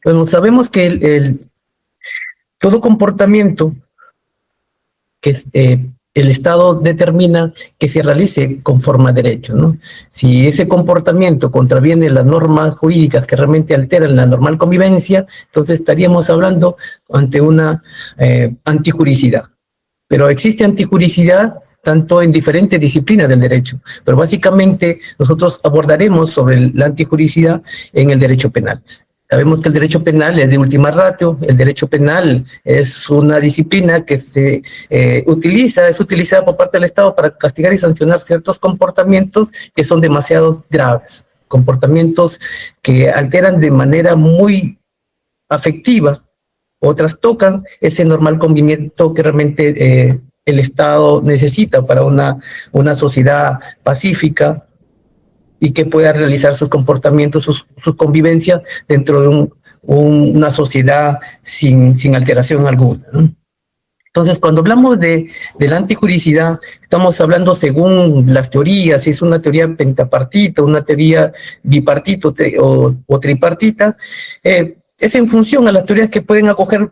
Bueno, sabemos que todo comportamiento que el Estado determina que se realice conforme a derecho, ¿no? Si ese comportamiento contraviene las normas jurídicas que realmente alteran la normal convivencia, entonces estaríamos hablando ante una antijuricidad. Pero existe antijuricidad tanto en diferentes disciplinas del derecho, pero básicamente nosotros abordaremos sobre la antijuricidad en el derecho penal. Sabemos que el derecho penal es de última ratio, el derecho penal es una disciplina que es utilizada por parte del Estado para castigar y sancionar ciertos comportamientos que son demasiado graves, comportamientos que alteran de manera muy afectiva o trastocan ese normal convivimiento que realmente el Estado necesita para una sociedad pacífica y que pueda realizar sus comportamientos, su convivencia dentro de una sociedad sin alteración alguna, ¿no? Entonces, cuando hablamos de la antijuricidad, estamos hablando según las teorías, si es una teoría pentapartita, una teoría bipartita o tripartita, es en función a las teorías que pueden acoger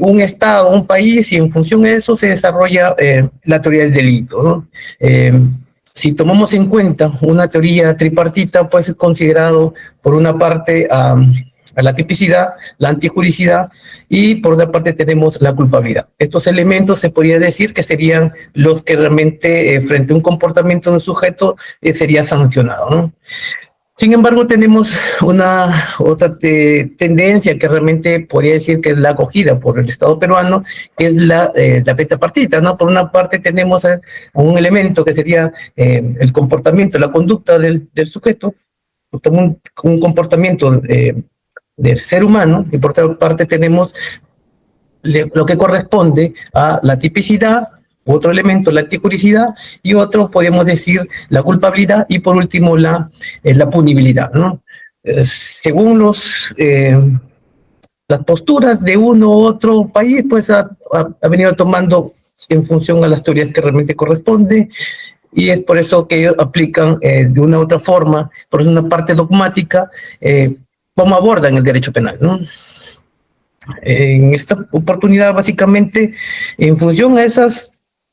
un Estado, un país, y en función de eso se desarrolla la teoría del delito, ¿no? Si tomamos en cuenta una teoría tripartita, puede ser considerado por una parte a la tipicidad, la antijuricidad, y por otra parte tenemos la culpabilidad. Estos elementos se podría decir que serían los que realmente frente a un comportamiento de un sujeto sería sancionado, ¿no? Sin embargo, tenemos otra tendencia que realmente podría decir que es la acogida por el Estado peruano, que es la pentapartita, ¿no? Por una parte tenemos un elemento que sería el comportamiento, la conducta del sujeto, un comportamiento del ser humano, y por otra parte tenemos lo que corresponde a la tipicidad, otro elemento, la antijuricidad, y otro, podemos decir, la culpabilidad, y por último, la punibilidad, ¿no? Según las posturas de uno u otro país, pues ha venido tomando en función a las teorías que realmente corresponden, y es por eso que ellos aplican de una u otra forma, por una parte dogmática, cómo abordan el derecho penal, ¿no? En esta oportunidad, básicamente, en función a esas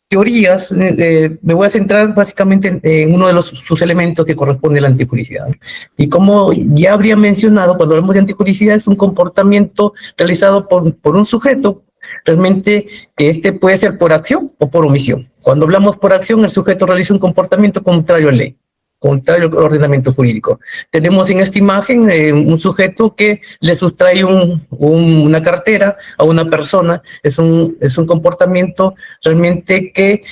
teorías, me voy a centrar básicamente en uno de sus elementos que corresponde a la antijuricidad. Y como ya habría mencionado, cuando hablamos de antijuricidad, es un comportamiento realizado por un sujeto, realmente que puede ser por acción o por omisión. Cuando hablamos por acción, el sujeto realiza un comportamiento contrario a la ley, contrario al ordenamiento jurídico. Tenemos en esta imagen un sujeto que le sustrae una cartera a una persona. Es un comportamiento realmente que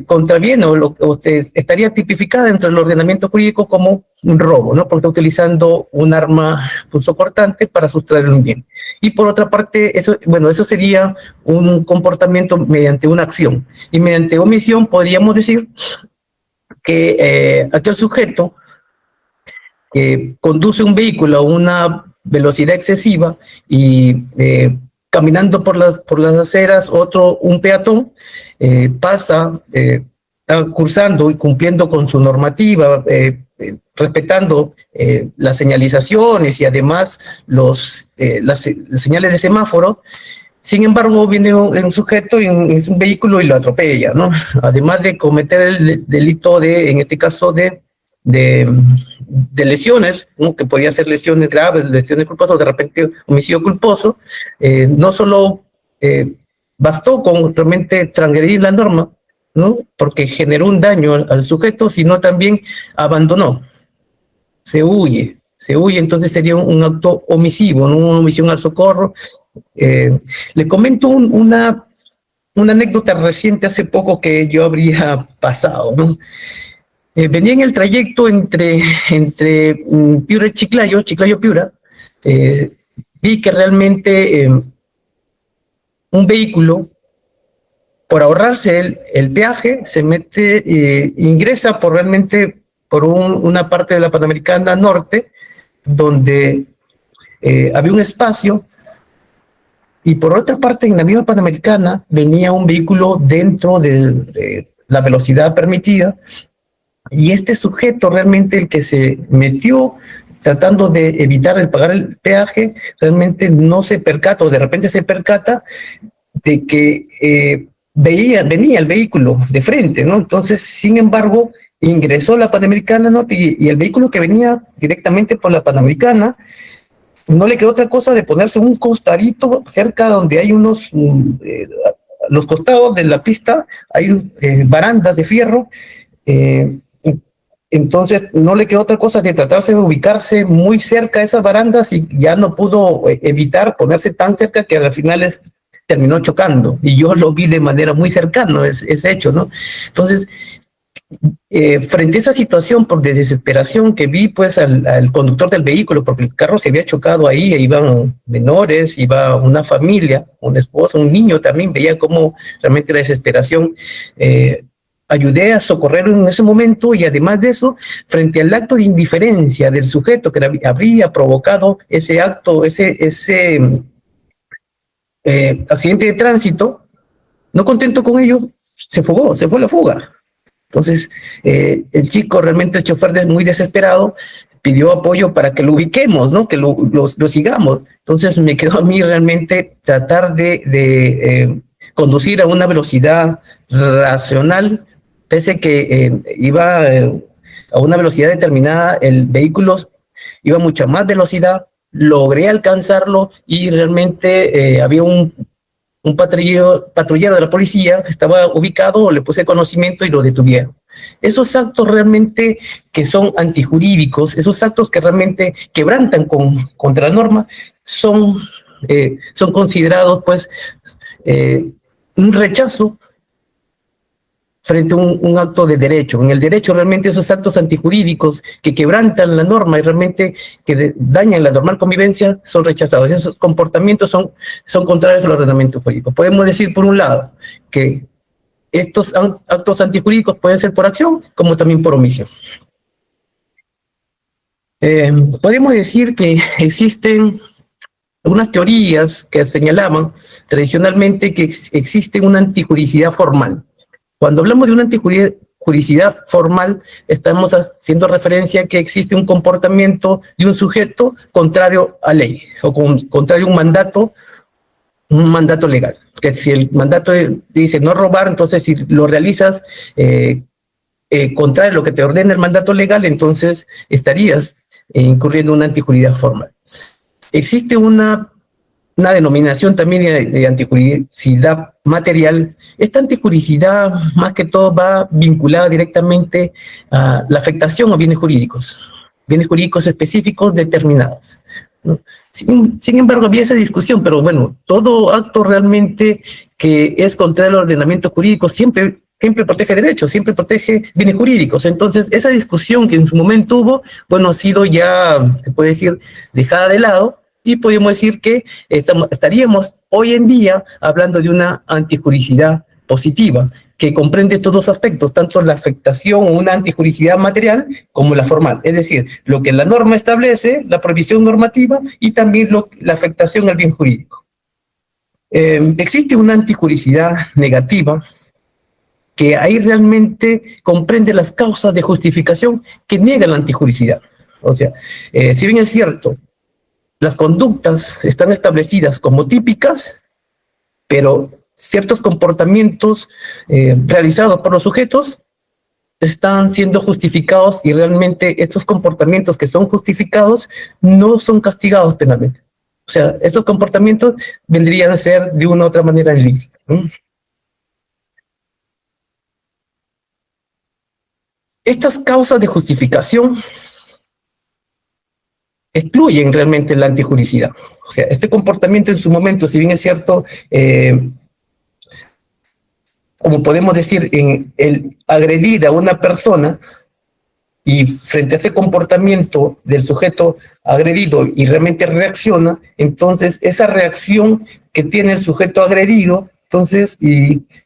contraviene o estaría tipificada dentro del ordenamiento jurídico como un robo, ¿no? Porque está utilizando un arma punzocortante para sustraer un bien. Y por otra parte, eso sería un comportamiento mediante una acción. Y mediante omisión podríamos decir que aquel sujeto que conduce un vehículo a una velocidad excesiva y caminando por las aceras, un peatón pasa, está cursando y cumpliendo con su normativa, respetando las señalizaciones y además las señales de semáforo. Sin embargo, viene un sujeto en un vehículo y lo atropella, ¿no? Además de cometer el delito en este caso, de lesiones, ¿no? Que podía ser lesiones graves, lesiones culposas, o de repente homicidio culposo. No solo bastó con realmente transgredir la norma, ¿no? Porque generó un daño al sujeto, sino también abandonó, se huye, entonces sería un acto omisivo, ¿no? Una omisión al socorro. Le comento una anécdota reciente, hace poco, que yo habría pasado, ¿no? Venía en el trayecto entre Piura y Chiclayo-Piura, vi que realmente un vehículo, por ahorrarse el peaje, se mete, ingresa por una parte de la Panamericana Norte, donde había un espacio. Y por otra parte, en la misma Panamericana venía un vehículo dentro de la velocidad permitida, y este sujeto realmente, el que se metió tratando de evitar el pagar el peaje, realmente no se percata, o de repente se percata de que venía el vehículo de frente, ¿no? Entonces, sin embargo, ingresó a la Panamericana Norte y el vehículo que venía directamente por la Panamericana, no le quedó otra cosa de ponerse un costadito cerca donde hay los costados de la pista, hay barandas de fierro, eh, entonces no le quedó otra cosa que tratarse de ubicarse muy cerca de esas barandas y ya no pudo evitar ponerse tan cerca que al final terminó chocando. Y yo lo vi de manera muy cercana, ese hecho, ¿no? Entonces, frente a esa situación por desesperación que vi pues al conductor del vehículo, porque el carro se había chocado ahí, iban menores, iba una familia, un esposo, un niño también, veía cómo realmente la desesperación, ayudé a socorrerlo en ese momento y además de eso, frente al acto de indiferencia del sujeto que habría provocado ese acto, ese accidente de tránsito, no contento con ello, se fue a la fuga. Entonces, el chico, realmente el chofer muy desesperado, pidió apoyo para que lo ubiquemos, ¿no? Que lo sigamos. Entonces, me quedó a mí realmente tratar de conducir a una velocidad racional, pese que iba a una velocidad determinada, el vehículo iba a mucha más velocidad, logré alcanzarlo y realmente había un patrullero de la policía que estaba ubicado, le puse conocimiento y lo detuvieron. Esos actos realmente que son antijurídicos, esos actos que realmente quebrantan contra la norma, son considerados pues un rechazo frente a un acto de derecho. En el derecho realmente esos actos antijurídicos que quebrantan la norma y realmente que dañan la normal convivencia son rechazados. Esos comportamientos son contrarios al ordenamiento jurídico. Podemos decir por un lado que estos actos antijurídicos pueden ser por acción como también por omisión. Podemos decir que existen algunas teorías que señalaban tradicionalmente que existe una antijuricidad formal. Cuando hablamos de una antijuricidad formal, estamos haciendo referencia a que existe un comportamiento de un sujeto contrario a ley o contrario a un mandato legal. Que si el mandato dice no robar, entonces si lo realizas contrario a lo que te ordena el mandato legal, entonces estarías incurriendo en una antijuricidad formal. Existe una denominación también de antijuricidad material. Esta antijuricidad más que todo va vinculada directamente a la afectación a bienes jurídicos específicos determinados, ¿no? Sin embargo, había esa discusión, pero bueno, todo acto realmente que es contrario al ordenamiento jurídico siempre protege derechos, siempre protege bienes jurídicos. Entonces, esa discusión que en su momento hubo, bueno, ha sido ya, se puede decir, dejada de lado, y podemos decir que estaríamos hoy en día hablando de una antijuricidad positiva, que comprende estos dos aspectos, tanto la afectación o una antijuricidad material como la formal. Es decir, lo que la norma establece, la prohibición normativa, y también la afectación al bien jurídico. Existe una antijuricidad negativa, que ahí realmente comprende las causas de justificación que niegan la antijuricidad. O sea, si bien es cierto, las conductas están establecidas como típicas, pero ciertos comportamientos realizados por los sujetos están siendo justificados y realmente estos comportamientos que son justificados no son castigados penalmente. O sea, estos comportamientos vendrían a ser de una u otra manera ilícitos, ¿no? Estas causas de justificación excluyen realmente la antijuricidad. O sea, este comportamiento en su momento, si bien es cierto, como podemos decir, en el agredir a una persona y frente a ese comportamiento del sujeto agredido y realmente reacciona, entonces esa reacción que tiene el sujeto agredido, entonces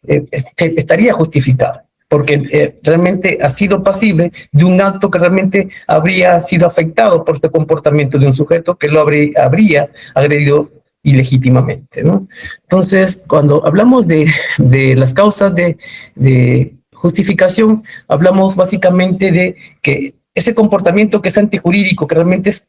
estaría justificada, porque realmente ha sido pasible de un acto que realmente habría sido afectado por este comportamiento de un sujeto que lo habría agredido ilegítimamente, ¿no? Entonces, cuando hablamos de las causas de justificación, hablamos básicamente de que ese comportamiento que es antijurídico, que realmente es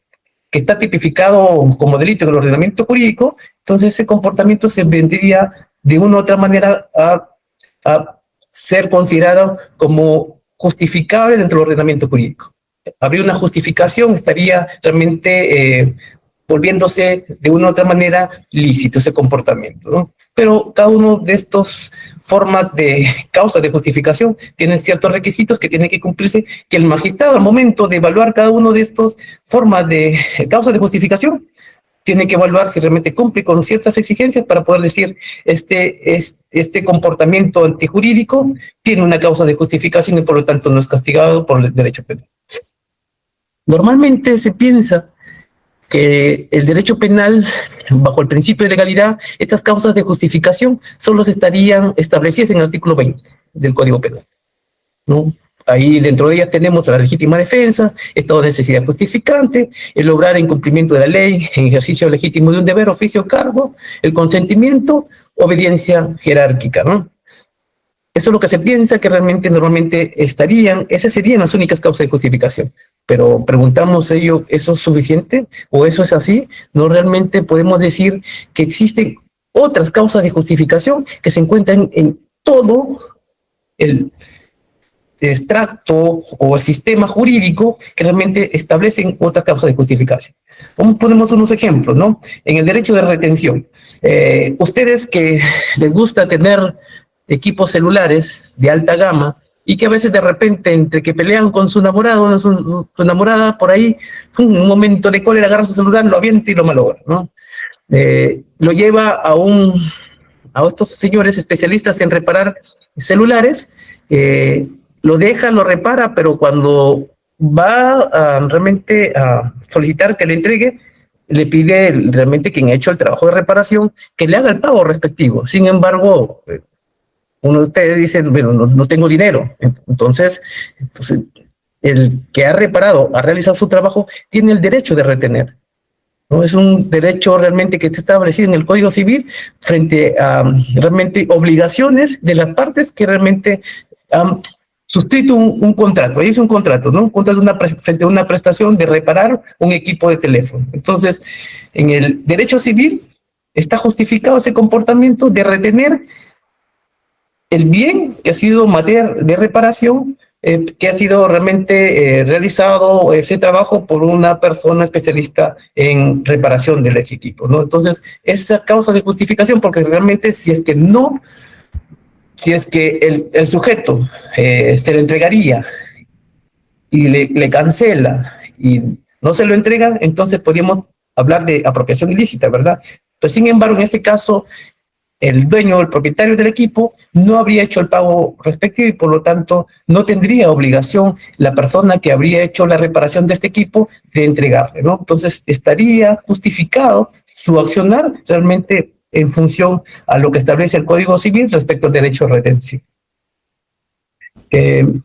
que está tipificado como delito en el ordenamiento jurídico, entonces ese comportamiento se vendría de una u otra manera a ser considerado como justificable dentro del ordenamiento jurídico. Habría una justificación, estaría realmente volviéndose de una u otra manera lícito ese comportamiento, ¿no? Pero cada uno de estos formas de causas de justificación tienen ciertos requisitos que tienen que cumplirse, que el magistrado al momento de evaluar cada uno de estos formas de causas de justificación tiene que evaluar si realmente cumple con ciertas exigencias para poder decir este comportamiento antijurídico tiene una causa de justificación y por lo tanto no es castigado por el derecho penal. Normalmente se piensa que el derecho penal, bajo el principio de legalidad, estas causas de justificación solo estarían establecidas en el artículo 20 del Código Penal, ¿no? Ahí dentro de ellas tenemos la legítima defensa, estado de necesidad justificante, el lograr incumplimiento de la ley, en ejercicio legítimo de un deber, oficio o cargo, el consentimiento, obediencia jerárquica, ¿no? Eso es lo que se piensa que realmente normalmente estarían, esas serían las únicas causas de justificación. Pero preguntamos ello, ¿eso es suficiente? ¿O eso es así? No, realmente podemos decir que existen otras causas de justificación que se encuentran en todo el extracto o sistema jurídico que realmente establecen otras causas de justificación. Ponemos unos ejemplos, ¿no? En el derecho de retención, ustedes que les gusta tener equipos celulares de alta gama y que a veces de repente entre que pelean con su enamorado, su enamorada por ahí, un momento de cólera agarra su celular, lo avienta y lo malogra, ¿no? Lo lleva a estos señores especialistas en reparar celulares, lo deja, lo repara, pero cuando va realmente a solicitar que le entregue, le pide realmente quien ha hecho el trabajo de reparación que le haga el pago respectivo. Sin embargo, uno de ustedes dice, bueno, no tengo dinero. Entonces, el que ha reparado, ha realizado su trabajo, tiene el derecho de retener. ¿No? Es un derecho realmente que está establecido en el Código Civil frente a realmente obligaciones de las partes que realmente han suscrito un contrato. Ahí es un contrato, ¿no? Un contrato frente a una prestación de reparar un equipo de teléfono. Entonces, en el derecho civil está justificado ese comportamiento de retener el bien que ha sido materia de reparación, que ha sido realmente realizado ese trabajo por una persona especialista en reparación del equipo, ¿no? Entonces, esa causa de justificación, porque realmente si es que el sujeto se le entregaría y le cancela y no se lo entrega, entonces podríamos hablar de apropiación ilícita, ¿verdad? Pero sin embargo, en este caso, el dueño, el propietario del equipo, no habría hecho el pago respectivo y por lo tanto no tendría obligación la persona que habría hecho la reparación de este equipo de entregarle, ¿no? Entonces estaría justificado su accionar realmente en función a lo que establece el Código Civil respecto al derecho de retención.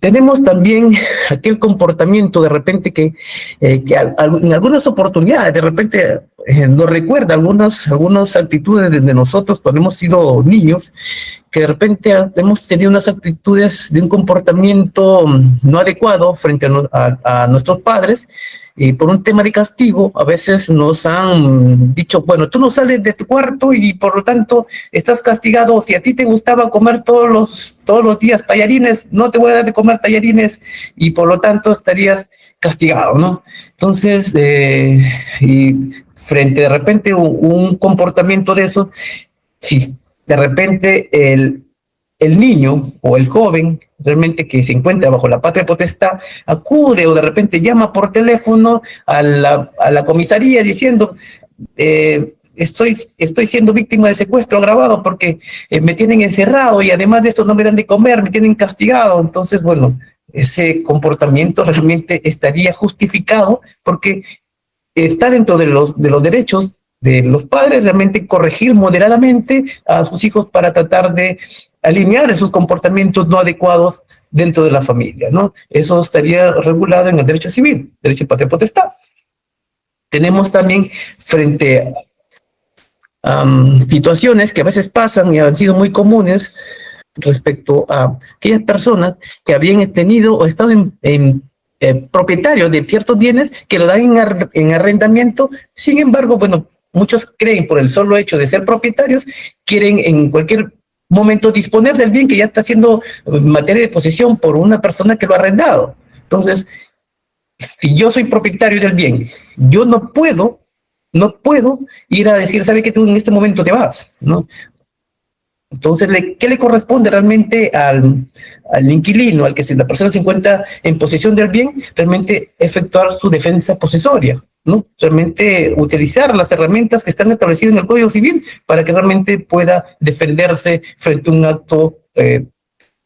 Tenemos también aquel comportamiento de repente que en algunas oportunidades de repente nos recuerda algunas actitudes de nosotros cuando hemos sido niños, que de repente hemos tenido unas actitudes de un comportamiento no adecuado frente a nuestros padres, y por un tema de castigo a veces nos han dicho, bueno, tú no sales de tu cuarto y por lo tanto estás castigado. Si a ti te gustaba comer todos los días tallarines, no te voy a dar de comer tallarines y por lo tanto estarías castigado, ¿no? Entonces, y frente de repente un comportamiento de eso, si de repente el niño o el joven realmente que se encuentra bajo la patria potestad acude o de repente llama por teléfono a la comisaría diciendo estoy siendo víctima de secuestro agravado porque me tienen encerrado y además de esto no me dan de comer, me tienen castigado. Entonces, bueno, ese comportamiento realmente estaría justificado porque está dentro de los derechos de los padres realmente corregir moderadamente a sus hijos para tratar de alinear esos comportamientos no adecuados dentro de la familia, ¿no? Eso estaría regulado en el derecho civil, derecho de patria potestad. Tenemos también frente a situaciones que a veces pasan y han sido muy comunes respecto a aquellas personas que habían tenido o estado en propietarios de ciertos bienes que lo dan en arrendamiento. Sin embargo, bueno, muchos creen por el solo hecho de ser propietarios, quieren en cualquier momento disponer del bien que ya está siendo materia de posesión por una persona que lo ha arrendado. Entonces, si yo soy propietario del bien, yo no puedo ir a decir, ¿sabe que tú en este momento te vas? ¿No? Entonces, ¿qué le corresponde realmente al inquilino, al que la persona se encuentra en posesión del bien? Realmente efectuar su defensa posesoria, ¿no? Realmente utilizar las herramientas que están establecidas en el Código Civil para que realmente pueda defenderse frente a un acto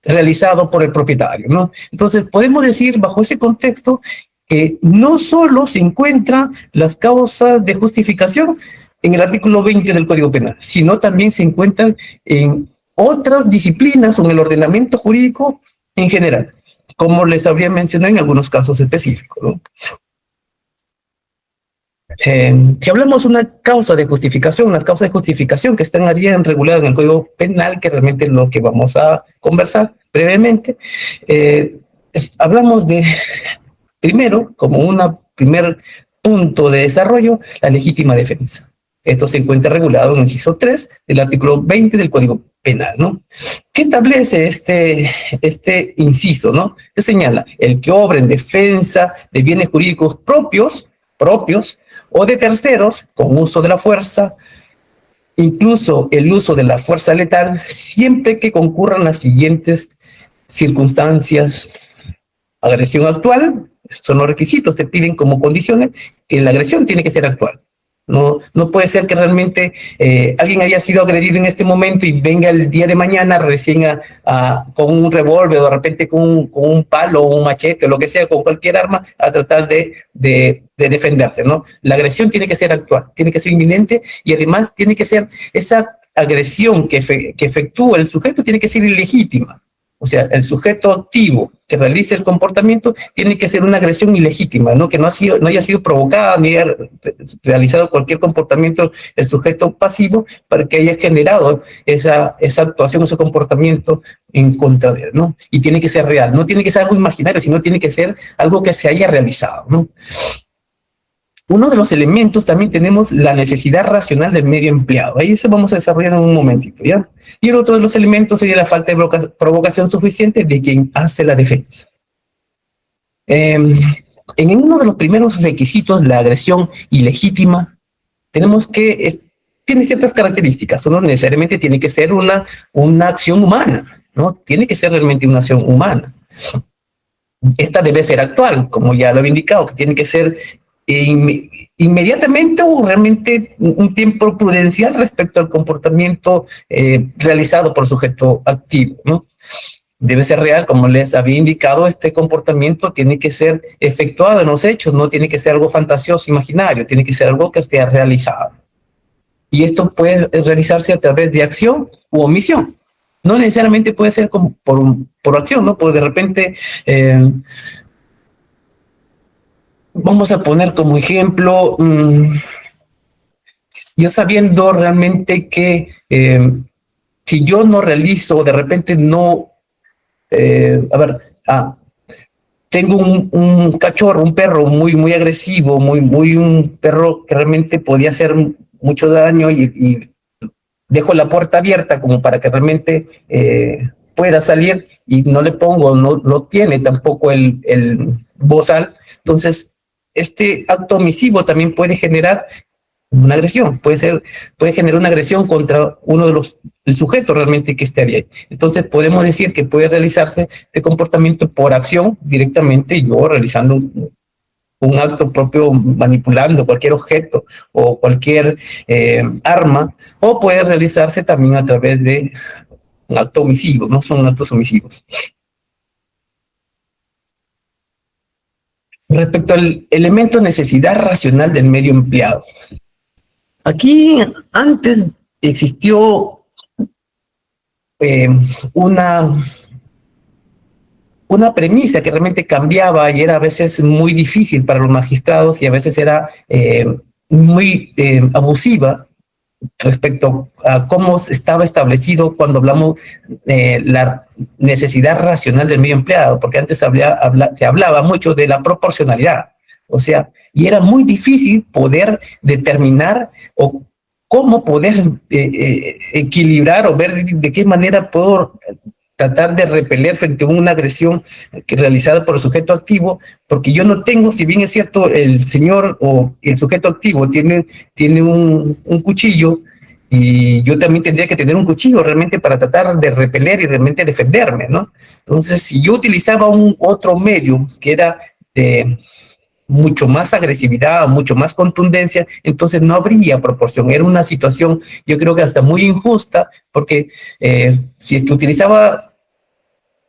realizado por el propietario, ¿no? Entonces, podemos decir bajo ese contexto que no solo se encuentran las causas de justificación en el artículo 20 del Código Penal, sino también se encuentran en otras disciplinas o en el ordenamiento jurídico en general, como les habría mencionado en algunos casos específicos, ¿no? Si hablamos de una causa de justificación, las causas de justificación que estarían reguladas en el Código Penal, que realmente es lo que vamos a conversar brevemente, hablamos de, primero, como un primer punto de desarrollo, la legítima defensa. Esto se encuentra regulado en el inciso 3 del artículo 20 del Código Penal, ¿no? ¿Qué establece este inciso, ¿no? Que señala el que obra en defensa de bienes jurídicos propios o de terceros con uso de la fuerza, incluso el uso de la fuerza letal, siempre que concurran las siguientes circunstancias: agresión actual, esos son los requisitos, te piden como condiciones que la agresión tiene que ser actual. No puede ser que realmente alguien haya sido agredido en este momento y venga el día de mañana recién con un revólver o de repente con un palo o un machete o lo que sea, con cualquier arma, a tratar de defenderse, ¿no? La agresión tiene que ser actual, tiene que ser inminente, y además tiene que ser esa agresión que efectúa el sujeto tiene que ser ilegítima. O sea, el sujeto activo que realice el comportamiento tiene que ser una agresión ilegítima, ¿no? Que no haya sido provocada ni haya realizado cualquier comportamiento el sujeto pasivo para que haya generado esa actuación, ese comportamiento en contra de él, ¿no? Y tiene que ser real, no tiene que ser algo imaginario, sino tiene que ser algo que se haya realizado, ¿no? Uno de los elementos también tenemos la necesidad racional del medio empleado. Ahí eso vamos a desarrollar en un momentito, ¿ya? Y el otro de los elementos sería la falta de provocación suficiente de quien hace la defensa. En uno de los primeros requisitos, la agresión ilegítima, tenemos que tiene ciertas características. No necesariamente tiene que ser una acción humana, ¿no? Tiene que ser realmente una acción humana. Esta debe ser actual, como ya lo había indicado, que tiene que ser inmediatamente o realmente un tiempo prudencial respecto al comportamiento realizado por sujeto activo, ¿no? Debe ser real, como les había indicado, este comportamiento tiene que ser efectuado en los hechos, no tiene que ser algo fantasioso, imaginario, tiene que ser algo que esté realizado. Y esto puede realizarse a través de acción u omisión. No necesariamente puede ser como por acción, ¿no? Porque de repente vamos a poner como ejemplo, yo sabiendo realmente que si yo no realizo, de repente no, tengo un cachorro, un perro muy agresivo, un perro que realmente podía hacer mucho daño y dejo la puerta abierta como para que realmente pueda salir y no le pongo, no tiene tampoco el bozal. Entonces, este acto omisivo también puede generar una agresión, puede generar una agresión contra uno de el sujeto realmente que esté ahí. Entonces podemos decir que puede realizarse este comportamiento por acción directamente, yo realizando un acto propio, manipulando cualquier objeto o cualquier arma, o puede realizarse también a través de un acto omisivo, ¿no? Son actos omisivos. Respecto al elemento necesidad racional del medio empleado. Aquí antes existió una premisa que realmente cambiaba y era a veces muy difícil para los magistrados y a veces era muy abusiva, respecto a cómo estaba establecido cuando hablamos de la necesidad racional del medio empleado, porque antes se hablaba mucho de la proporcionalidad, o sea, y era muy difícil poder determinar o cómo poder equilibrar o ver de qué manera puedo tratar de repeler frente a una agresión realizada por el sujeto activo, porque yo no tengo, si bien es cierto, el señor o el sujeto activo tiene un cuchillo, y yo también tendría que tener un cuchillo realmente para tratar de repeler y realmente defenderme, ¿no? Entonces, si yo utilizaba un otro medio que era de mucho más agresividad, mucho más contundencia, entonces no habría proporción. Era una situación, yo creo que hasta muy injusta, porque si es que utilizaba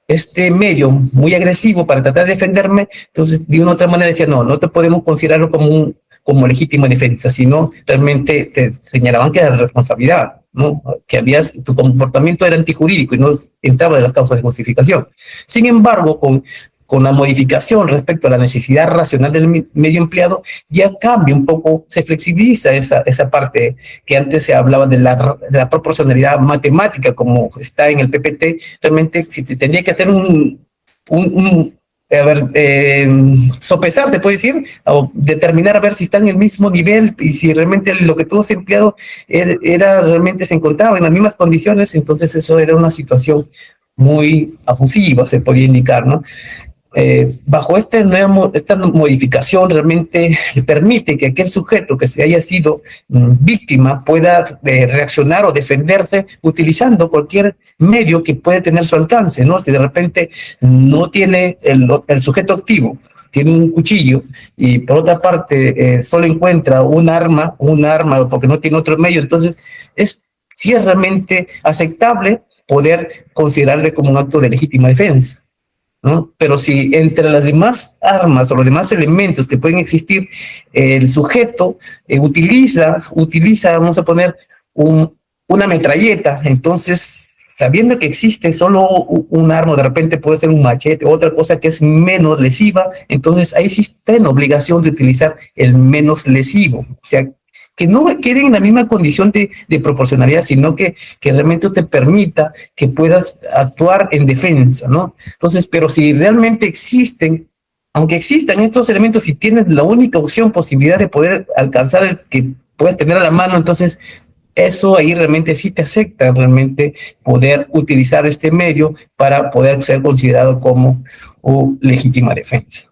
este medio muy agresivo para tratar de defenderme, entonces de una u otra manera decía, no, no te podemos considerarlo como legítima defensa, sino realmente te señalaban que era responsabilidad, ¿no? Que tu comportamiento era antijurídico y no entraba en las causas de justificación. Sin embargo, con la modificación respecto a la necesidad racional del medio empleado, ya cambia un poco, se flexibiliza esa parte que antes se hablaba de la proporcionalidad matemática, como está en el PPT. Realmente, si se tendría que hacer a ver, sopesar, se puede decir, o determinar a ver si está en el mismo nivel y si realmente lo que tuvo ese empleado realmente se encontraba en las mismas condiciones, entonces eso era una situación muy abusiva, se podía indicar, ¿no? Bajo esta modificación realmente permite que aquel sujeto que se haya sido víctima pueda reaccionar o defenderse utilizando cualquier medio que puede tener su alcance, ¿no? Si de repente no tiene el sujeto activo, tiene un cuchillo y por otra parte solo encuentra un arma porque no tiene otro medio, entonces sí es realmente aceptable poder considerarle como un acto de legítima defensa, ¿no? Pero si entre las demás armas o los demás elementos que pueden existir, el sujeto utiliza, vamos a poner, una metralleta, entonces, sabiendo que existe solo un arma, de repente puede ser un machete, otra cosa que es menos lesiva, entonces ahí sí está en obligación de utilizar el menos lesivo. O sea, que no quede en la misma condición de proporcionalidad, sino que realmente te permita que puedas actuar en defensa, ¿no? Entonces, pero si realmente aunque existan estos elementos, si tienes la única opción, posibilidad de poder alcanzar el que puedes tener a la mano, entonces eso ahí realmente sí te acepta realmente poder utilizar este medio para poder ser considerado como legítima defensa.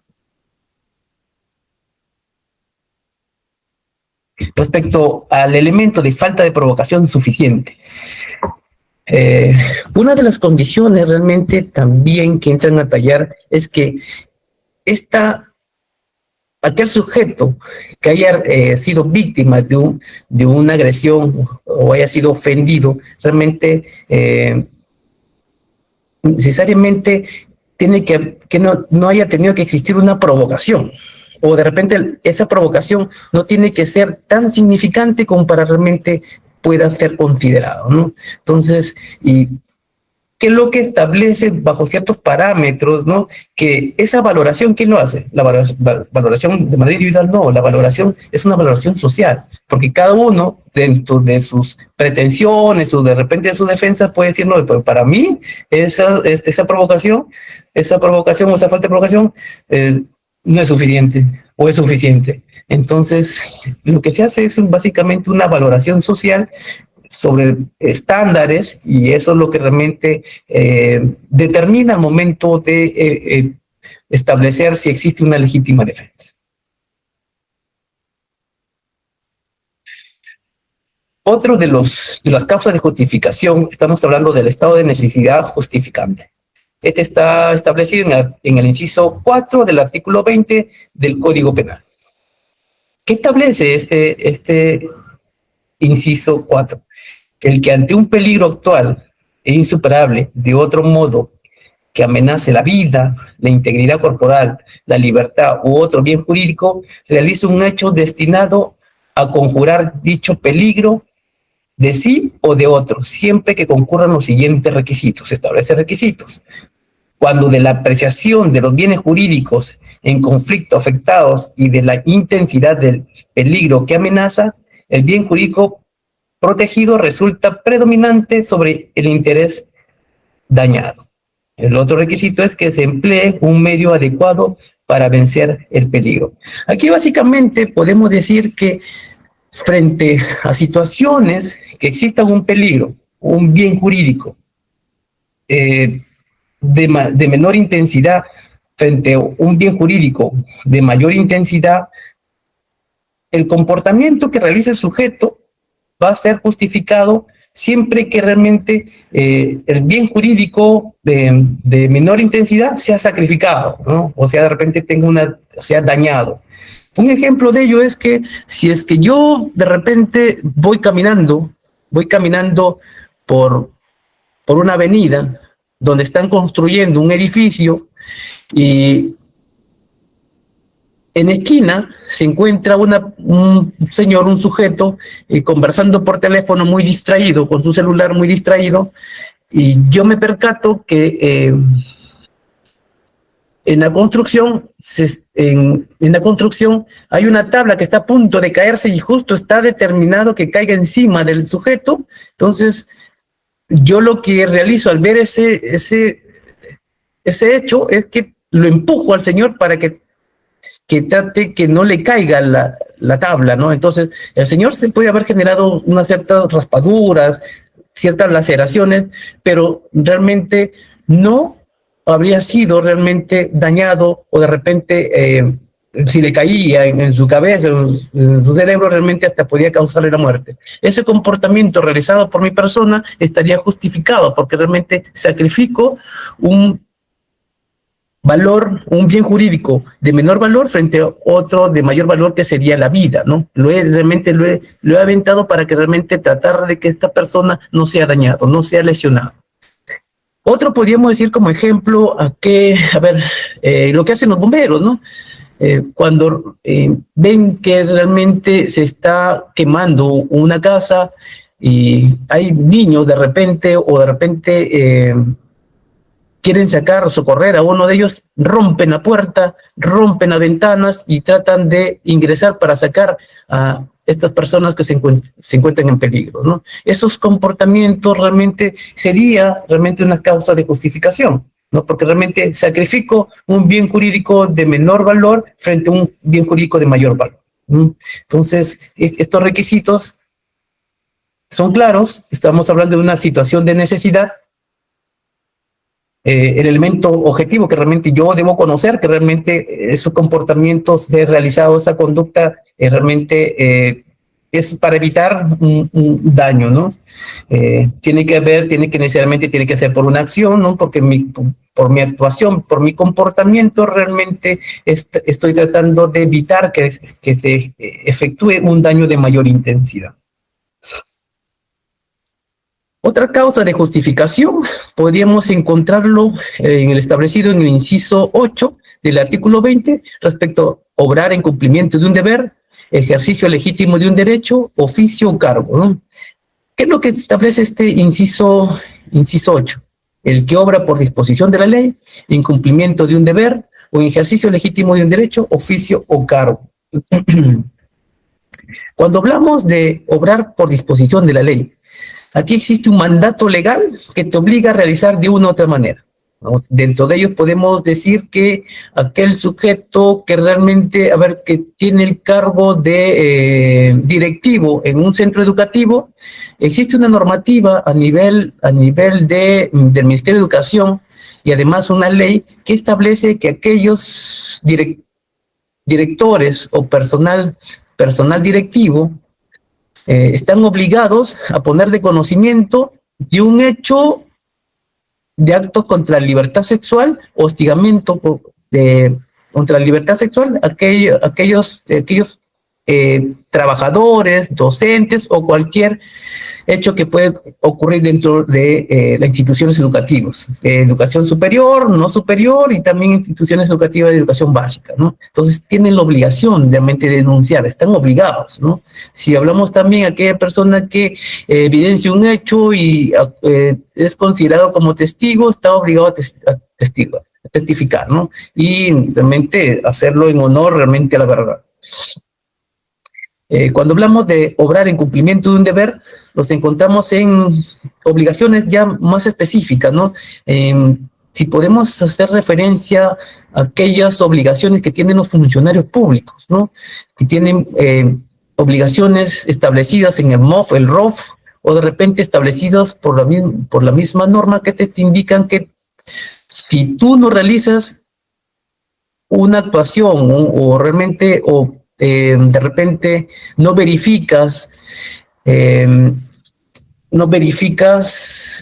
Respecto al elemento de falta de provocación suficiente, eh, una de las condiciones realmente también que entran a tallar es que aquel sujeto que haya sido víctima de una agresión o haya sido ofendido, realmente necesariamente tiene que no haya tenido que existir una provocación. O de repente esa provocación no tiene que ser tan significante como para realmente pueda ser considerado, ¿no? Entonces, ¿qué es lo que establece bajo ciertos parámetros, ¿no? Que esa valoración, ¿quién lo hace? La valoración de manera individual, no, la valoración es una valoración social, porque cada uno, dentro de sus pretensiones o de repente de sus defensas, puede decir, no, pero para mí esa provocación o esa falta de provocación no es suficiente o es suficiente. Entonces, lo que se hace es básicamente una valoración social sobre estándares, y eso es lo que realmente determina el momento de establecer si existe una legítima defensa. Otro de las causas de justificación, estamos hablando del estado de necesidad justificante. Este está establecido en el inciso 4 del artículo 20 del Código Penal. ¿Qué establece este inciso 4? El que ante un peligro actual e insuperable de otro modo que amenace la vida, la integridad corporal, la libertad u otro bien jurídico, realice un hecho destinado a conjurar dicho peligro de sí o de otro, siempre que concurran los siguientes requisitos. Se establece requisitos. Cuando de la apreciación de los bienes jurídicos en conflicto afectados y de la intensidad del peligro que amenaza, el bien jurídico protegido resulta predominante sobre el interés dañado. El otro requisito es que se emplee un medio adecuado para vencer el peligro. Aquí básicamente podemos decir que frente a situaciones que exista un peligro, un bien jurídico de menor intensidad, frente a un bien jurídico de mayor intensidad, el comportamiento que realiza el sujeto va a ser justificado siempre que realmente el bien jurídico de menor intensidad sea sacrificado, ¿no? O sea, de repente sea dañado. Un ejemplo de ello es que si es que yo de repente voy caminando por una avenida donde están construyendo un edificio y en esquina se encuentra un señor, un sujeto, conversando por teléfono muy distraído, con su celular muy distraído, y yo me percato que en la construcción hay una tabla que está a punto de caerse y justo está determinado que caiga encima del sujeto. Entonces, yo lo que realizo al ver ese hecho es que lo empujo al señor para que trate que no le caiga la tabla, ¿no? Entonces, el señor se puede haber generado unas ciertas raspaduras, ciertas laceraciones, pero realmente no habría sido realmente dañado, o de repente, si le caía en su cabeza, en su cerebro, realmente hasta podía causarle la muerte. Ese comportamiento realizado por mi persona estaría justificado, porque realmente sacrifico un bien jurídico de menor valor frente a otro de mayor valor, que sería la vida, ¿no? Lo he aventado para que realmente tratar de que esta persona no sea dañado, no sea lesionado. Otro podríamos decir como ejemplo lo que hacen los bomberos, ¿no? Cuando ven que realmente se está quemando una casa y hay niños de repente, quieren sacar o socorrer a uno de ellos, rompen la puerta, rompen las ventanas y tratan de ingresar para sacar a estas personas que se encuentran en peligro, ¿no? Esos comportamientos realmente sería una causa de justificación, ¿no? Porque realmente sacrifico un bien jurídico de menor valor frente a un bien jurídico de mayor valor, ¿no? Entonces, estos requisitos son claros. Estamos hablando de una situación de necesidad. El elemento objetivo que realmente yo debo conocer, que realmente esos comportamientos de realizado, esa conducta realmente es para evitar un daño, ¿no? Tiene que ser por una acción, ¿no? Porque por mi actuación, por mi comportamiento, realmente estoy tratando de evitar que se efectúe un daño de mayor intensidad. Otra causa de justificación podríamos encontrarlo en el establecido en el inciso 8 del artículo 20 respecto a obrar en cumplimiento de un deber, ejercicio legítimo de un derecho, oficio o cargo, ¿no? ¿Qué es lo que establece este inciso 8? El que obra por disposición de la ley, en cumplimiento de un deber o en ejercicio legítimo de un derecho, oficio o cargo. Cuando hablamos de obrar por disposición de la ley, aquí existe un mandato legal que te obliga a realizar de una u otra manera, ¿no? Dentro de ellos podemos decir que aquel sujeto que realmente, que tiene el cargo de directivo en un centro educativo, existe una normativa a nivel del Ministerio de Educación y además una ley que establece que aquellos directores o personal directivo están obligados a poner de conocimiento de un hecho de actos contra la libertad sexual, hostigamiento contra la libertad sexual, aquellos trabajadores, docentes o cualquier hecho que puede ocurrir dentro de las instituciones educativas, educación superior, no superior y también instituciones educativas de educación básica, ¿no? Entonces tienen la obligación realmente de denunciar, están obligados, ¿no? Si hablamos también de aquella persona que evidencia un hecho y es considerado como testigo, está obligado a testificar, ¿no? Y realmente hacerlo en honor realmente a la verdad. Cuando hablamos de obrar en cumplimiento de un deber, nos encontramos en obligaciones ya más específicas, ¿no? Si podemos hacer referencia a aquellas obligaciones que tienen los funcionarios públicos, ¿no? Que tienen obligaciones establecidas en el MOF, el ROF, o de repente establecidas por la misma norma que te indican que si tú no realizas una actuación o realmente de repente no verificas,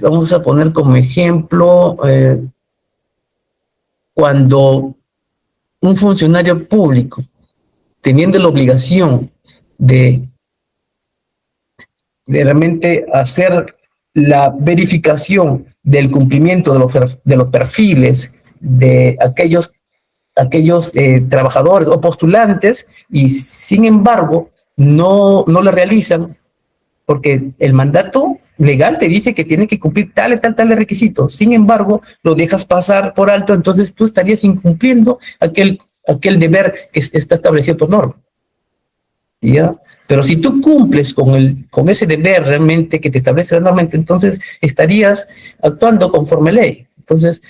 vamos a poner como ejemplo, cuando un funcionario público, teniendo la obligación de realmente hacer la verificación del cumplimiento de los perfiles de aquellos trabajadores o postulantes, y sin embargo no lo realizan porque el mandato legal te dice que tiene que cumplir tal requisito. Sin embargo, lo dejas pasar por alto, entonces tú estarías incumpliendo aquel deber que está establecido por norma. ¿Ya? Pero si tú cumples con ese deber realmente que te establece la norma, entonces estarías actuando conforme a ley. Entonces,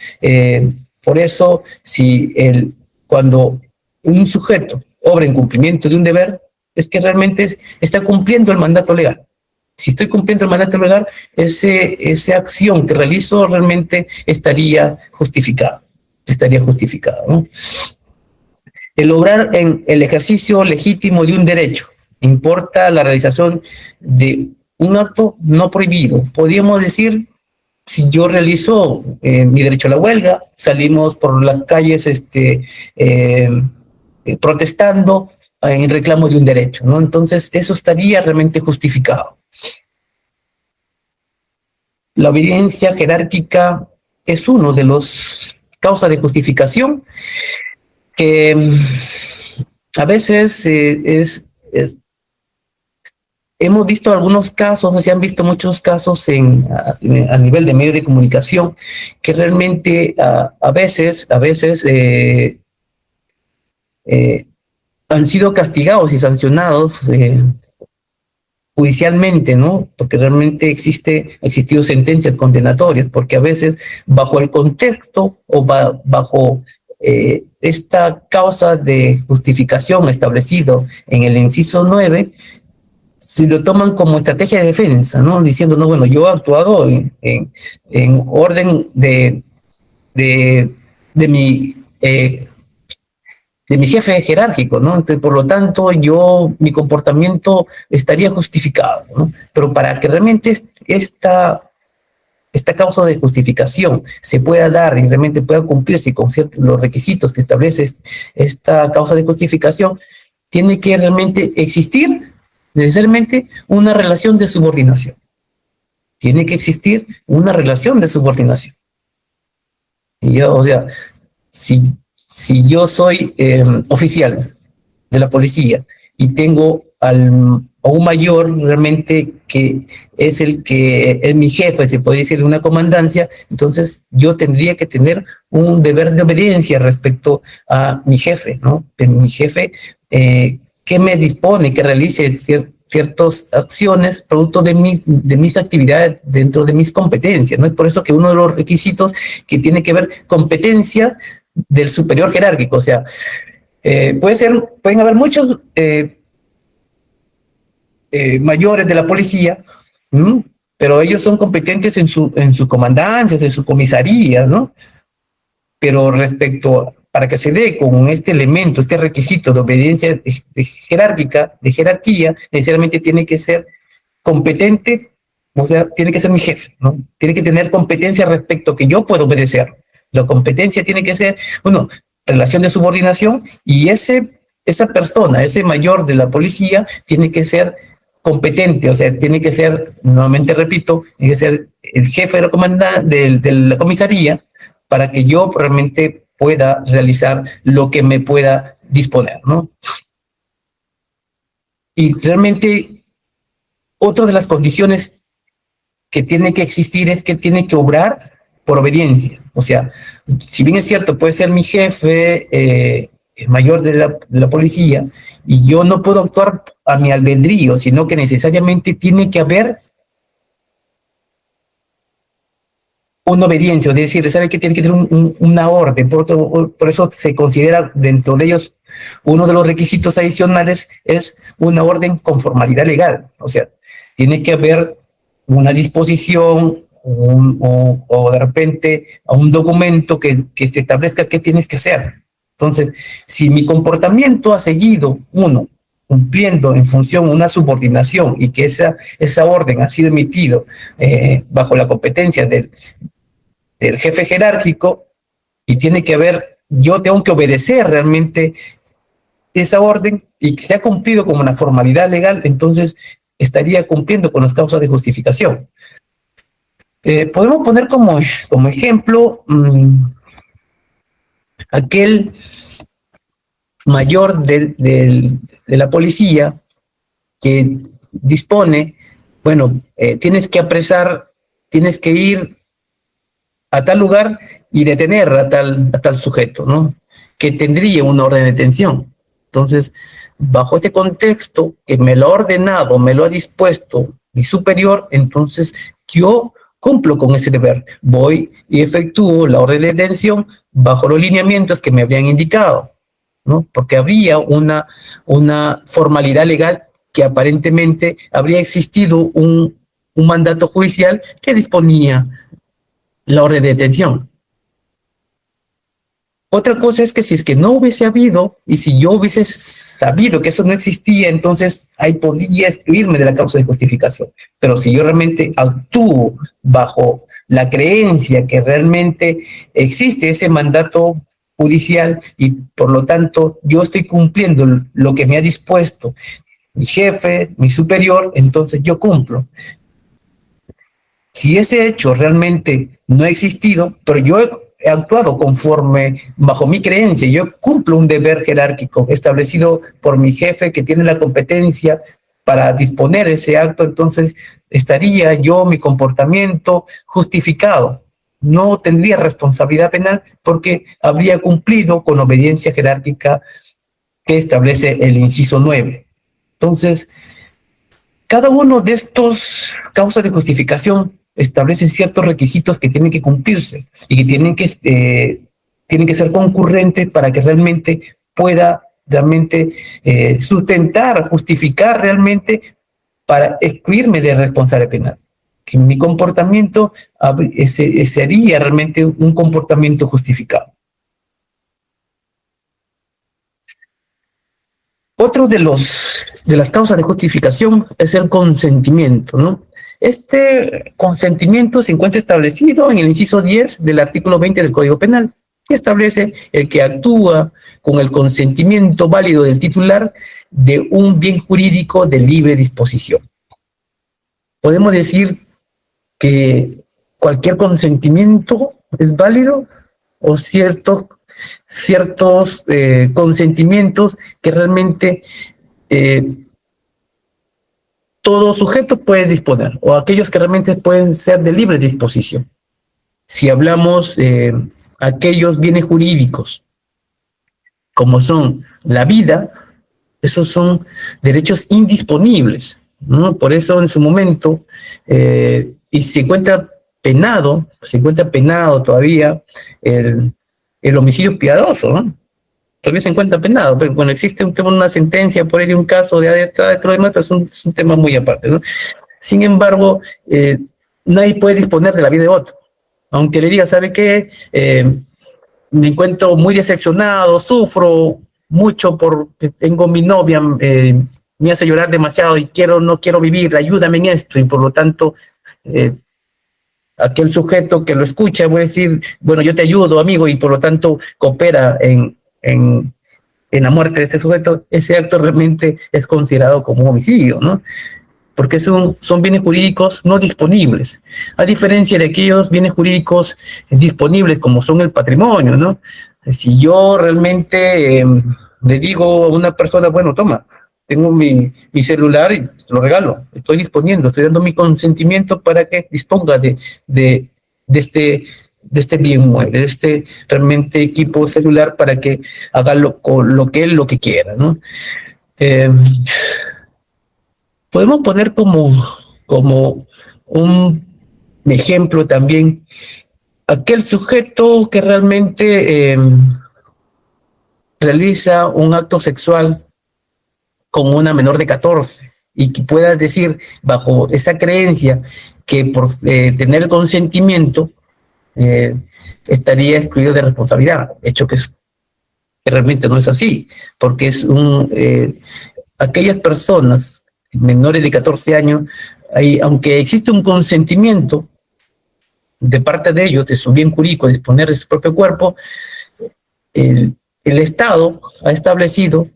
por eso, cuando un sujeto obra en cumplimiento de un deber, es que realmente está cumpliendo el mandato legal. Si estoy cumpliendo el mandato legal, esa acción que realizo realmente estaría justificada. ¿No? El obrar en el ejercicio legítimo de un derecho importa la realización de un acto no prohibido. Podríamos decir, si yo realizo mi derecho a la huelga, salimos por las calles protestando en reclamo de un derecho, ¿no? Entonces, eso estaría realmente justificado. La obediencia jerárquica es uno de los causas de justificación que a veces hemos visto algunos casos, se han visto muchos casos a nivel de medios de comunicación que realmente a veces han sido castigados y sancionados judicialmente, ¿no? Porque realmente existido sentencias condenatorias, porque a veces bajo el contexto o bajo esta causa de justificación establecido en el inciso 9, se lo toman como estrategia de defensa, ¿no? Diciendo, no, bueno, yo he actuado en orden de mi jefe jerárquico, ¿no? Entonces, por lo tanto, mi comportamiento estaría justificado, ¿no? Pero para que realmente esta causa de justificación se pueda dar y realmente pueda cumplirse con los requisitos que establece esta causa de justificación, tiene que realmente existir necesariamente una relación de subordinación. Tiene que existir una relación de subordinación. Y yo, o sea, si yo soy oficial de la policía y tengo a un mayor realmente que es el que es mi jefe, se puede decir, de una comandancia, entonces yo tendría que tener un deber de obediencia respecto a mi jefe, ¿no? Pero mi jefe, que me dispone que realice ciertas acciones producto de mis actividades dentro de mis competencias, ¿no? Es por eso que uno de los requisitos que tiene que ver competencia del superior jerárquico, o sea, pueden haber muchos mayores de la policía, pero ellos son competentes en sus comandancias, en sus comisarías, ¿no? Pero para que se dé con este elemento, este requisito de obediencia jerárquica, de jerarquía, necesariamente tiene que ser competente, o sea, tiene que ser mi jefe, ¿no? Tiene que tener competencia respecto a que yo puedo obedecer. La competencia tiene que ser, relación de subordinación, y esa persona, ese mayor de la policía, tiene que ser competente, o sea, tiene que ser, nuevamente repito, tiene que ser el jefe de la comisaría, para que yo realmente pueda realizar lo que me pueda disponer, ¿no? Y realmente, otra de las condiciones que tiene que existir es que tiene que obrar por obediencia. O sea, si bien es cierto, puede ser mi jefe, mayor de la policía, y yo no puedo actuar a mi albedrío, sino que necesariamente tiene que haber una obediencia, es decir, sabe que tiene que tener una orden, por eso se considera dentro de ellos uno de los requisitos adicionales es una orden con formalidad legal, o sea, tiene que haber una disposición o de repente a un documento que se establezca qué tienes que hacer. Entonces, si mi comportamiento ha seguido, uno, cumpliendo en función de una subordinación y que esa orden ha sido emitido bajo la competencia del jefe jerárquico y tiene que haber, yo tengo que obedecer realmente esa orden y que se ha cumplido como una formalidad legal, entonces estaría cumpliendo con las causas de justificación. Podemos poner como ejemplo aquel mayor de la policía que dispone, bueno, tienes que apresar, tienes que ir a tal lugar y detener a tal sujeto, ¿no? Que tendría una orden de detención. Entonces, bajo este contexto, que me lo ha ordenado, me lo ha dispuesto mi superior, entonces yo cumplo con ese deber. Voy y efectúo la orden de detención bajo los lineamientos que me habían indicado, ¿no? Porque habría una formalidad legal que aparentemente habría existido un mandato judicial que disponía la orden de detención. Otra cosa es que si es que no hubiese habido y si yo hubiese sabido que eso no existía, entonces ahí podría excluirme de la causa de justificación. Pero si yo realmente actúo bajo la creencia que realmente existe ese mandato judicial y por lo tanto yo estoy cumpliendo lo que me ha dispuesto mi jefe, mi superior, entonces yo cumplo. Si ese hecho realmente no ha existido, pero yo he actuado conforme, bajo mi creencia, yo cumplo un deber jerárquico establecido por mi jefe que tiene la competencia para disponer ese acto, entonces estaría yo, mi comportamiento justificado. No tendría responsabilidad penal porque habría cumplido con obediencia jerárquica que establece el inciso 9. Entonces, cada uno de estos causas de justificación establecen ciertos requisitos que tienen que cumplirse y que tienen que ser concurrentes para que realmente pueda sustentar, justificar realmente para excluirme de responsabilidad penal. Que mi comportamiento sería realmente un comportamiento justificado. Otro de las causas de justificación es el consentimiento, ¿no? Este consentimiento se encuentra establecido en el inciso 10 del artículo 20 del Código Penal, que establece el que actúa con el consentimiento válido del titular de un bien jurídico de libre disposición. Podemos decir que cualquier consentimiento es válido o ciertos consentimientos que realmente todo sujeto puede disponer, o aquellos que realmente pueden ser de libre disposición. Si hablamos aquellos bienes jurídicos, como son la vida, esos son derechos indisponibles, ¿no? Por eso en su momento, y se encuentra penado todavía el homicidio piadoso, ¿no? Todavía se encuentra penado, pero bueno, existe una sentencia por ahí de un caso de lo demás, pero es un tema muy aparte, ¿no? Sin embargo, nadie puede disponer de la vida de otro. Aunque le diga, ¿sabe qué? Me encuentro muy decepcionado, sufro mucho porque tengo mi novia, me hace llorar demasiado y no quiero vivir, ayúdame en esto, y por lo tanto, aquel sujeto que lo escucha voy a decir, bueno, yo te ayudo, amigo, y por lo tanto coopera en la muerte de este sujeto. Ese acto realmente es considerado como un homicidio, ¿no? Porque son bienes jurídicos no disponibles, a diferencia de aquellos bienes jurídicos disponibles como son el patrimonio, ¿no? Si yo realmente le digo a una persona, bueno, toma, tengo mi celular y lo regalo, estoy disponiendo, estoy dando mi consentimiento para que disponga de este bien mueble, de este realmente equipo celular para que haga lo que quiera, ¿no? Eh, Podemos poner como un ejemplo también aquel sujeto que realmente realiza un acto sexual con una menor de 14 y que pueda decir bajo esa creencia que por tener el consentimiento eh, estaría excluido de responsabilidad, hecho que realmente no es así, porque es aquellas personas menores de 14 años, aunque existe un consentimiento de parte de ellos, de su bien jurídico, de disponer de su propio cuerpo, el Estado ha establecido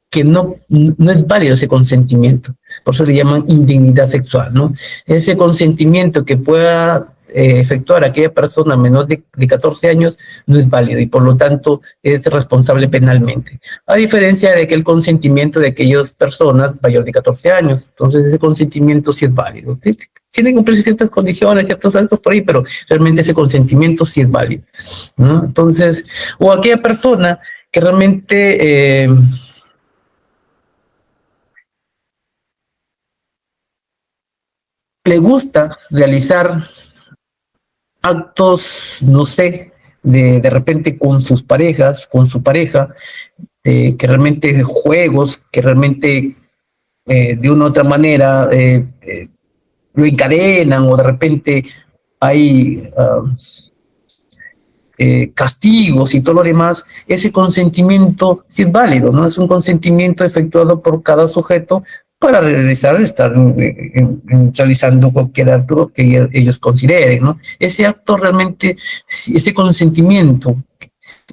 que no es válido ese consentimiento. Por eso le llaman indignidad sexual, ¿no? Ese consentimiento que pueda efectuar aquella persona menor de 14 años no es válido y por lo tanto es responsable penalmente. A diferencia de que el consentimiento de aquellas personas mayor de 14 años, entonces ese consentimiento sí es válido. Tienen que cumplirse ciertas condiciones, ciertos actos por ahí, pero realmente ese consentimiento sí es válido, ¿no? Entonces, o aquella persona que realmente le gusta realizar actos, no sé, de repente con sus parejas, con su pareja, que realmente juegos, que realmente de una u otra manera lo encadenan o de repente hay castigos y todo lo demás, ese consentimiento sí es válido, ¿no? Es un consentimiento efectuado por cada sujeto para estar realizando cualquier acto que ellos consideren, ¿no? Ese acto realmente, ese consentimiento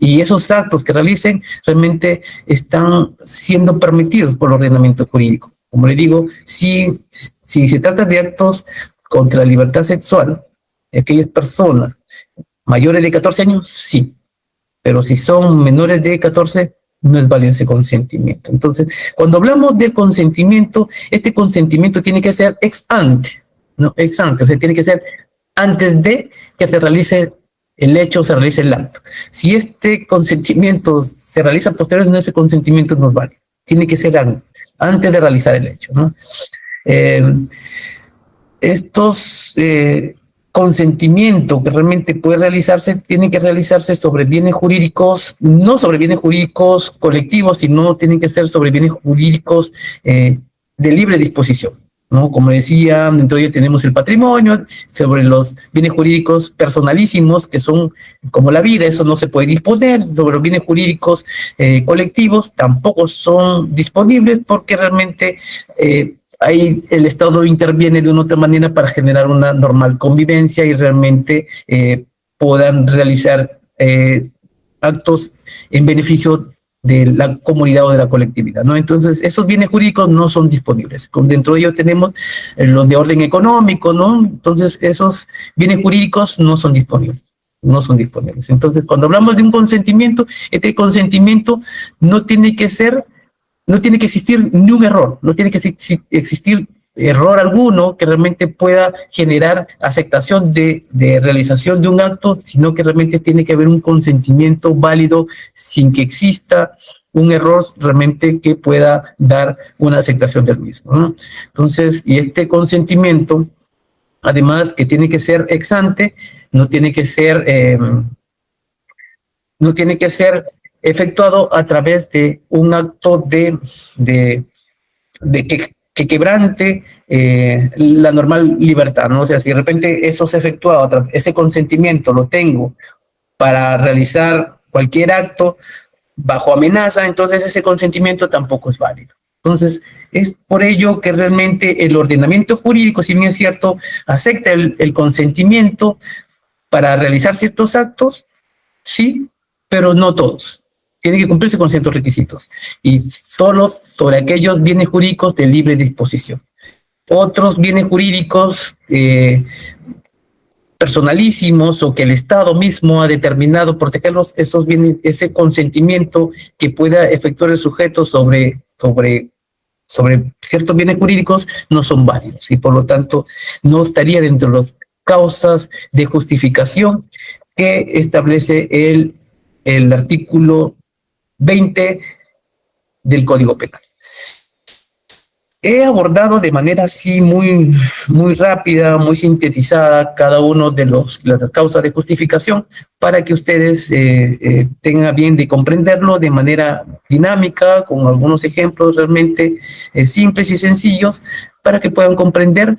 y esos actos que realicen realmente están siendo permitidos por el ordenamiento jurídico. Como le digo, si se trata de actos contra la libertad sexual de aquellas personas mayores de 14 años, sí, pero si son menores de 14, no es válido ese consentimiento. Entonces, cuando hablamos de consentimiento, este consentimiento tiene que ser ex ante, ¿no? Ex ante, o sea, tiene que ser antes de que se realice el hecho, se realice el acto. Si este consentimiento se realiza posteriormente, ese consentimiento no es válido. Tiene que ser antes de realizar el hecho, ¿no? Eh, estos consentimiento que realmente puede realizarse, tiene que realizarse sobre bienes jurídicos, no sobre bienes jurídicos colectivos, sino tienen que ser sobre bienes jurídicos de libre disposición, ¿no? Como decía, dentro de ello tenemos el patrimonio, sobre los bienes jurídicos personalísimos, que son como la vida, eso no se puede disponer, sobre los bienes jurídicos colectivos tampoco son disponibles porque realmente ahí el Estado interviene de una otra manera para generar una normal convivencia y realmente puedan realizar actos en beneficio de la comunidad o de la colectividad, ¿no? Entonces, esos bienes jurídicos no son disponibles. Dentro de ellos tenemos los de orden económico, ¿no? Entonces, esos bienes jurídicos no son disponibles. No son disponibles. Entonces, cuando hablamos de un consentimiento, este consentimiento no tiene que ser, no tiene que existir ni un error, no tiene que existir error alguno que realmente pueda generar aceptación de realización de un acto, sino que realmente tiene que haber un consentimiento válido sin que exista un error realmente que pueda dar una aceptación del mismo, ¿no? Entonces, y este consentimiento, además que tiene que ser ex ante, no tiene que ser no tiene que ser efectuado a través de un acto de que quebrante la normal libertad, ¿no? O sea, si de repente eso se efectúa, ese consentimiento lo tengo para realizar cualquier acto bajo amenaza, entonces ese consentimiento tampoco es válido. Entonces, es por ello que realmente el ordenamiento jurídico, si bien es cierto, acepta el consentimiento para realizar ciertos actos, sí, pero no todos. Tiene que cumplirse con ciertos requisitos y solo sobre aquellos bienes jurídicos de libre disposición. Otros bienes jurídicos personalísimos o que el Estado mismo ha determinado protegerlos, esos bienes, ese consentimiento que pueda efectuar el sujeto sobre ciertos bienes jurídicos no son válidos y por lo tanto no estaría dentro de las causas de justificación que establece el artículo 20 del Código Penal. He abordado de manera así muy rápida, muy sintetizada cada uno de las causas de justificación para que ustedes tengan bien de comprenderlo de manera dinámica, con algunos ejemplos realmente simples y sencillos, para que puedan comprender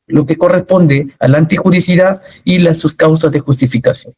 lo que corresponde a la antijuricidad y sus causas de justificación.